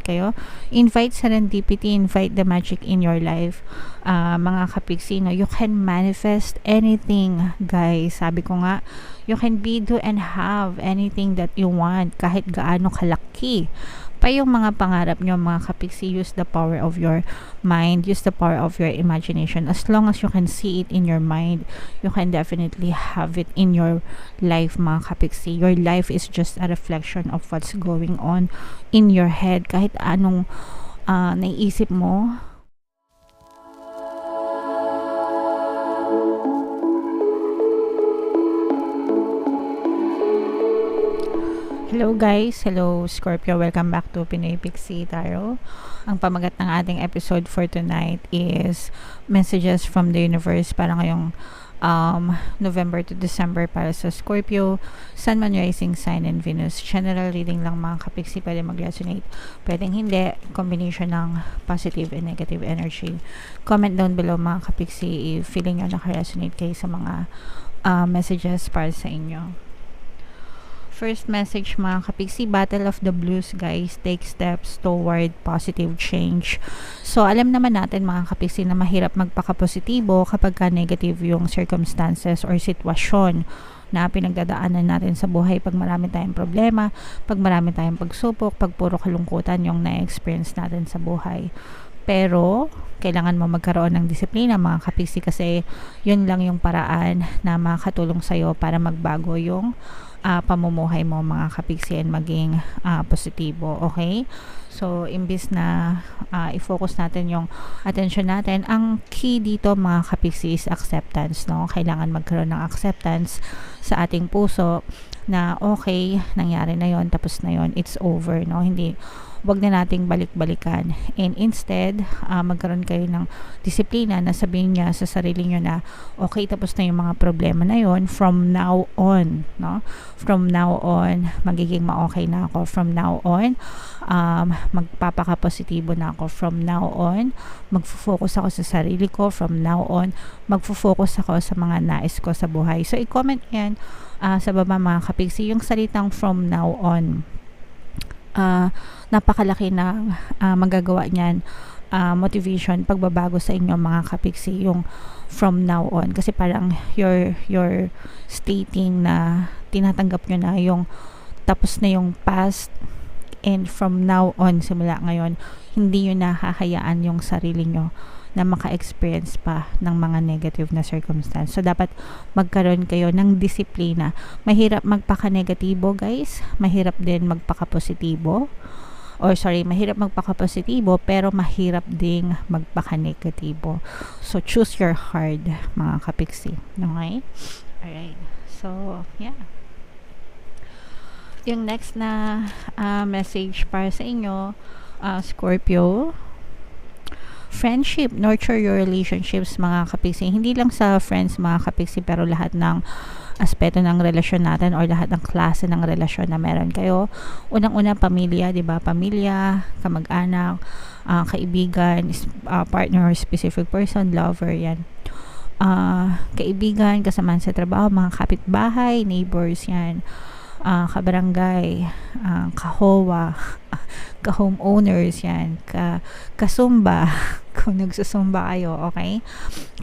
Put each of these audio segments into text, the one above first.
kayo. Invite serendipity, invite the magic in your life. Mga kapiksi, no, you can manifest anything, guys. Sabi ko nga, you can be, do, and have anything that you want, kahit gaano kalaki pa yung mga pangarap nyo, mga kapiksi. Use the power of your mind, use the power of your imagination. As long as you can see it in your mind, you can definitely have it in your life, mga kapiksi. Your life is just a reflection of what's going on in your head. Kahit anong naiisip mo, hello guys, hello Scorpio, welcome back to Pinoy Pixie Tarot. Ang pamagat ng ating episode for tonight is messages from the universe para ngayong November to December para sa Scorpio, Sun, Moon, Rising Sign, and Venus. General reading lang, mga kapiksi. Pwede mag-resonate, pwedeng hindi. Combination ng positive and negative energy. Comment down below, mga kapiksi, if feeling nyo naka-resonate kayo sa mga messages para sa inyo. First message, mga kapiksi, Battle of the Blues, guys. Take steps toward positive change. So, alam naman natin, mga kapiksi, na mahirap magpaka-positibo kapag ka negative yung circumstances or sitwasyon na pinagdadaanan natin sa buhay. Pag marami tayong problema, pag marami tayong pagsupok, pag puro kalungkutan yung na-experience natin sa buhay. Pero, kailangan mo magkaroon ng disiplina, mga kapiksi, kasi yun lang yung paraan na makatulong sa'yo para magbago yung pamumuhay mo, mga kapiksi, and maging positibo. Okay? So, imbis na i-focus natin yung attention natin, ang key dito, mga kapiksi, is acceptance, no? Kailangan magkaroon ng acceptance sa ating puso na okay, nangyari na yon, tapos na yon, it's over, no? Hindi, wag na nating balik-balikan, and instead magkaroon kayo ng disiplina na sabihin niya sa sarili niyo na okay, tapos na yung mga problema na yon. From now on, no, from now on magiging ma-okay na ako. From now on magpapaka-positibo na ako. From now on magfo-focus ako sa sarili ko. From now on magfo-focus ako sa mga nais ko sa buhay. So i-comment yan sa baba, mga kapiksi, yung salitang from now on. Napakalaki na magagawa niyan, motivation, pagbabago sa inyo, mga kapiksi, yung from now on. Kasi parang you're stating na tinatanggap nyo na yung tapos na yung past, and from now on, simula ngayon, hindi nyo nahahayaan yung sarili nyo na maka-experience pa ng mga negative na circumstance. So, dapat magkaroon kayo ng disiplina. Mahirap magpaka-negatibo, guys. Mahirap din magpaka-positibo. Mahirap magpaka-positibo, pero mahirap ding magpaka-negatibo. So, choose your hard, mga kapiksi. Okay? Alright. So, yeah. Yung next na message para sa inyo, Scorpio, friendship, nurture your relationships, mga kapiksi. Hindi lang sa friends, mga kapiksi, pero lahat ng aspeto ng relasyon natin or lahat ng klase ng relasyon na meron kayo. Unang-una, pamilya, di ba? Pamilya, kamag-anak, kaibigan, partner or specific person, lover, yan. Kaibigan, kasamaan sa trabaho, mga kapitbahay, neighbors, yan. Kabarangay, kahowa, ka-homeowners, yan, kasumba, kung nagsusumba kayo, okay?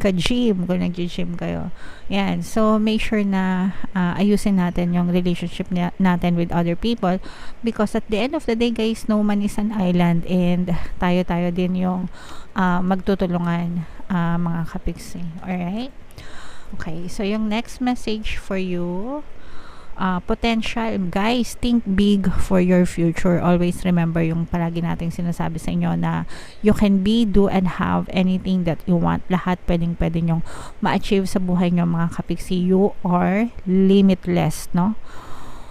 Ka-gym, kung nag-gym kayo. Yan, so make sure na ayusin natin yung relationship natin with other people, because at the end of the day, guys, no man is an island, and tayo din yung magtutulungan, mga kapiksi. Alright? Okay, so yung next message for you, potential, guys, think big for your future. Always remember yung palagi nating sinasabi sa inyo na you can be, do, and have anything that you want. Lahat pwede nyong ma-achieve sa buhay nyo, mga kapiksi. You are limitless, no?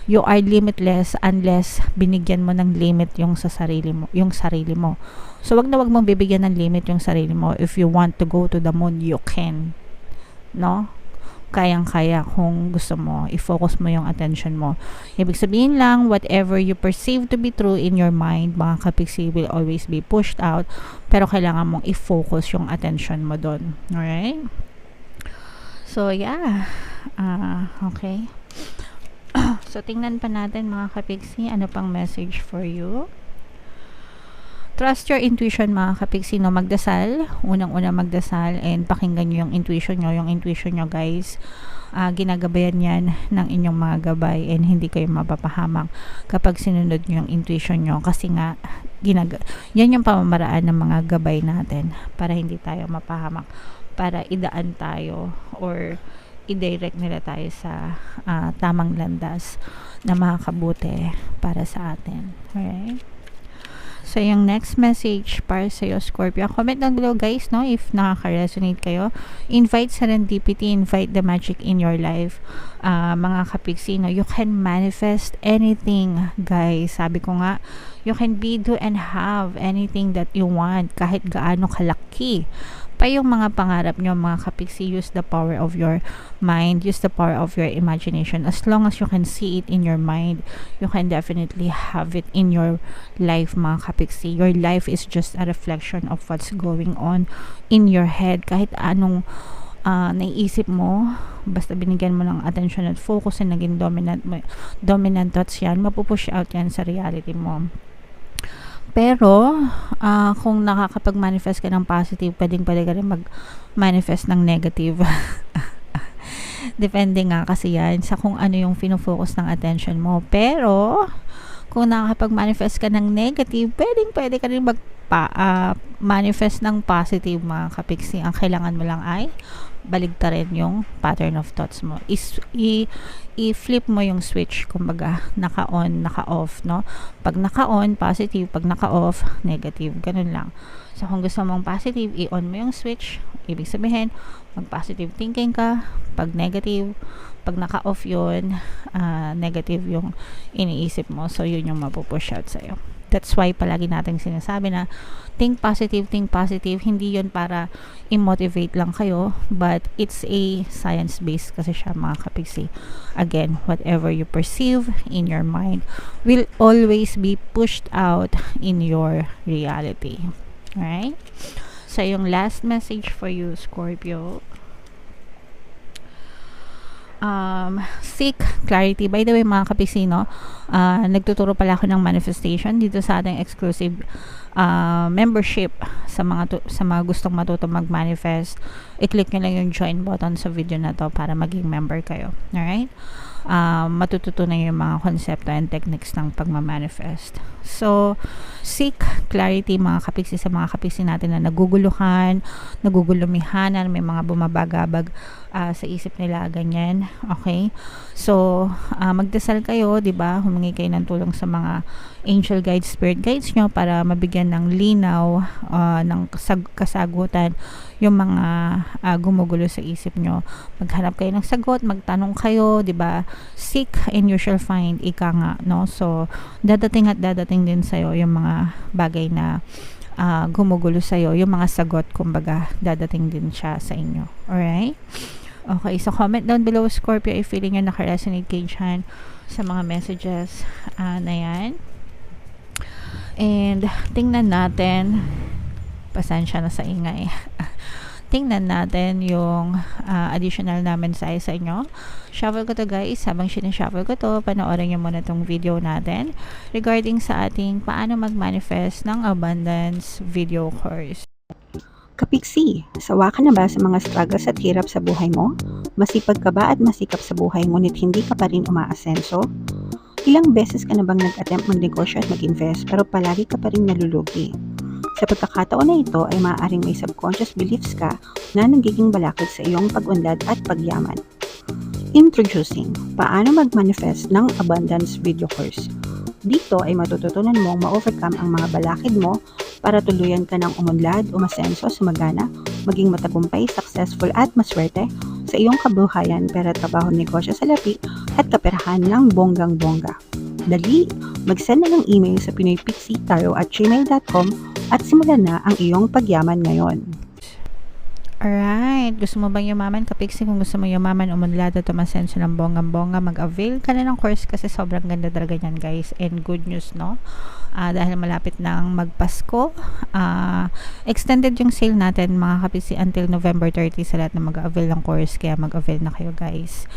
You are limitless unless binigyan mo ng limit yung sarili mo. So wag mong bibigyan ng limit yung sarili mo. If you want to go to the moon, you can, no? Kayang-kaya kung gusto mo, i-focus mo yung attention mo. Ibig sabihin lang, whatever you perceive to be true in your mind, mga kapiksi, will always be pushed out, pero kailangan mong i-focus yung attention mo doon. Alright? So, yeah. Okay. So, tingnan pa natin, mga kapiksi, ano pang message for you. trust your intuition mga kapiksi, no? Magdasal, unang-una magdasal, and pakinggan nyo yung intuition nyo. Yung intuition nyo, guys, ginagabayan yan ng inyong mga gabay, and hindi kayo mapapahamak kapag sinunod nyo yung intuition nyo, kasi nga yan yung pamamaraan ng mga gabay natin para hindi tayo mapahamak, para idaan tayo or i-direct nila tayo sa tamang landas na makakabuti para sa atin. Alright? So, yung next message para sa iyo, Scorpio. Comment down below, guys, no? If nakaka-resonate kayo. Invite serendipity, invite the magic in your life. Mga kapiksi, no? You can manifest anything, guys. Sabi ko nga, you can be, do, and have anything that you want, kahit gaano kalaki pa yung mga pangarap nyo, mga kapiksi. Use the power of your mind, use the power of your imagination. As long as you can see it in your mind, you can definitely have it in your life, mga kapiksi. Your life is just a reflection of what's going on in your head. Kahit anong naiisip mo, basta binigyan mo ng attention at focus, and naging dominant thoughts yan, mapupush out yan sa reality mo. Pero, kung nakakapag-manifest ka ng positive, pwede ka rin mag-manifest ng negative. Depende nga kasi yan sa kung ano yung fino-focus ng attention mo. Pero, kung nakakapag-manifest ka ng negative, pwede ka rin manifest ng positive, mga kapiksi. Ang kailangan mo lang ay baligtarin yung pattern of thoughts mo. I-flip mo yung switch, kumbaga naka-on, naka-off, no? Pag naka-on, positive. Pag naka-off, negative. Ganun lang. So, kung gusto mong positive, i-on mo yung switch. Ibig sabihin, mag-positive thinking ka. Pag negative, pag naka-off yun, negative yung iniisip mo. So, yun yung mapupush out sa'yo. That's why palagi natin sinasabi na think positive, think positive. Hindi yun para i-motivate lang kayo, but it's a science-based kasi siya, mga kapiksi. Again, whatever you perceive in your mind will always be pushed out in your reality. Alright? So, yung last message for you, Scorpio. Seek clarity. By the way, mga kapiksi, no, nagtuturo pala ako ng manifestation dito sa ating exclusive membership sa mga gustong matuto mag-manifest. I-click nyo lang yung join button sa video na to para maging member kayo. Alright? Matututunan yung mga konsepto and techniques ng pagmamanifest. So, seek clarity, mga kapiksi, sa mga kapiksi natin na naguguluhan, nagugulumihanan, may mga bumabagabag sa isip nila, ganyan. Okay? So, magdasal kayo, 'di ba? Humingi kayo ng tulong sa mga angel guides, spirit guides nyo para mabigyan ng linaw, ng kasagutan yung mga gumugulo sa isip nyo. Maghanap kayo ng sagot, magtanong kayo, 'di ba? Seek and you shall find, ika nga, no? So, dadating din sa'yo yung mga bagay na gumugulo sa'yo, yung mga sagot, kumbaga, dadating din siya sa inyo. Alright? Okay, so comment down below, Scorpio, if feeling nyo naka-resonate kayo dyan sa mga messages na yan. And, tingnan natin, pasensya na sa ingay. Tingnan natin yung additional na mensahe sa inyo. Shuffle ko to, guys. Habang sinishuffle ko to, panoorin nyo muna tong video natin regarding sa ating paano mag-manifest ng abundance video course. Kapiksi, sawa ka na ba sa mga struggles at hirap sa buhay mo? Masipag ka ba at masikap sa buhay ngunit hindi ka pa rin umaasenso? Ilang beses ka na bang nag-attempt magnegosyo at mag-invest pero palagi ka pa rin nalulugi? Sa pagkakataon na ito ay maaaring may subconscious beliefs ka na nagiging balakid sa iyong pag-unlad at pagyaman. Introducing, paano mag-manifest ng abundance video course. Dito ay matututunan mong ma-overcome ang mga balakid mo para tuluyan ka ng umunlad, umasenso, sumagana, maging matagumpay, successful at maswerte sa iyong kabuhayan, pera, trabaho, negosyo, salapi at kaperahan ng bonggang-bongga. Dali, mag-send na ng email sa pinoypixitarot@gmail.com at simulan na ang iyong pagyaman ngayon. Alright, gusto mo bang yumaman, kapiksi? Kung gusto mo yumaman, umunlad at umasenso ng bonggang-bongga, mag-avail ka na ng course kasi sobrang ganda talaga yan, guys. And good news, no? Dahil malapit nang magpasko, extended yung sale natin, mga kapiksi, until November 30 sa lahat na mag-avail ng course, kaya mag-avail na kayo, guys.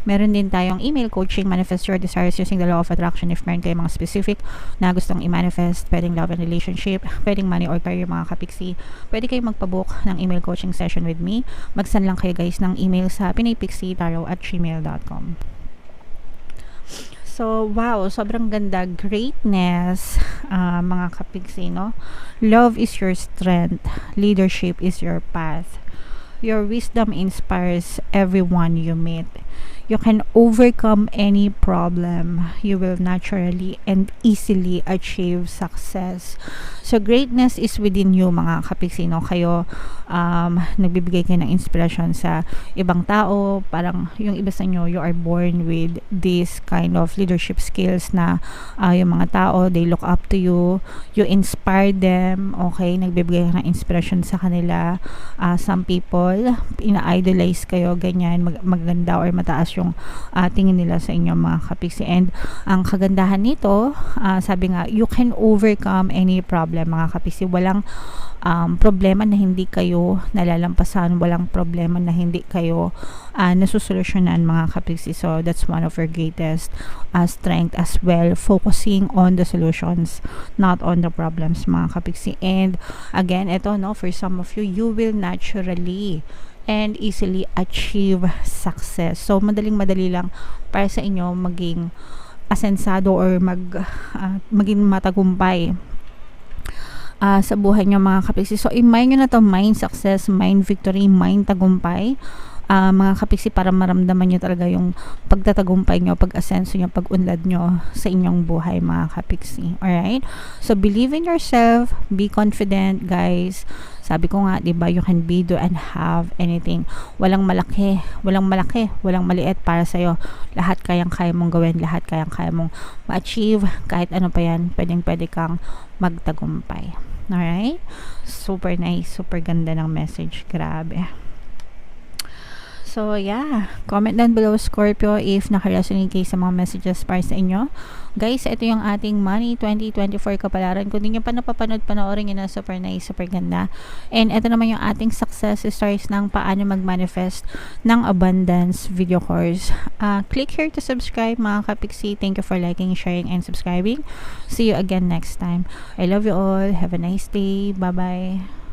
Meron din tayong email coaching, manifest your desires using the law of attraction. If meron kayong mga specific na gustong i-manifest, pwedeng love and relationship, pwedeng money or career mga kapiksi, pwede kayong magpabook ng email coaching session with me. Mag-send lang kayo guys ng email sa pinaypixitarot@gmail.com. So, wow, sobrang ganda. Greatness, mga kapiksi, no? Love is your strength. Leadership is your path. Your wisdom inspires everyone you meet. You can overcome any problem. You will naturally and easily achieve success. So, greatness is within you, mga kapiksi, no? Kayo, nagbibigay kayo ng inspiration sa ibang tao. Parang yung iba sa inyo, you are born with this kind of leadership skills na yung mga tao, they look up to you. You inspire them, okay? Nagbibigay ka ng inspiration sa kanila. Some people, ina-idolize kayo, ganyan, maganda or mataas yung tingin nila sa inyo, mga kapiksi. And ang kagandahan nito, sabi nga, you can overcome any problem, mga kapiksi. Walang problema na hindi kayo nalalampasan, walang problema na hindi kayo nasusolusyonan, mga kapiksi. So that's one of your greatest strength as well, focusing on the solutions, not on the problems, mga kapiksi. And again, ito, no, for some of you, you will naturally and easily achieve success. So madaling-madali lang para sa inyo maging asensado or maging matagumpay sa buhay nyo, mga kapiksi. So i-mind nyo na to, mind success, mind victory, mind tagumpay, mga kapiksi, para maramdaman nyo talaga yung pagtatagumpay nyo, pag-asenso nyo, pag-unlad nyo sa inyong buhay, mga kapiksi. Alright? So believe in yourself, be confident, guys. Sabi ko nga, diba, you can be, do, and have anything. Walang malaki, walang maliit para sa'yo. Lahat kayang-kaya mong gawin, lahat kayang-kaya mong ma-achieve, kahit ano pa yan, pwedeng-pwede kang magtagumpay. Alright? Super nice, super ganda ng message. Grabe. So, yeah. Comment down below, Scorpio, if nakaresonate kayo sa mga messages para sa inyo. Guys, ito yung ating Money 2024 kapalaran. Kung di nyo pa napapanood, panoorin nyo na. Super nice, super ganda. And ito naman yung ating success stories ng paano mag-manifest ng abundance video course. Click here to subscribe, mga kapiksi. Thank you for liking, sharing, and subscribing. See you again next time. I love you all. Have a nice day. Bye-bye.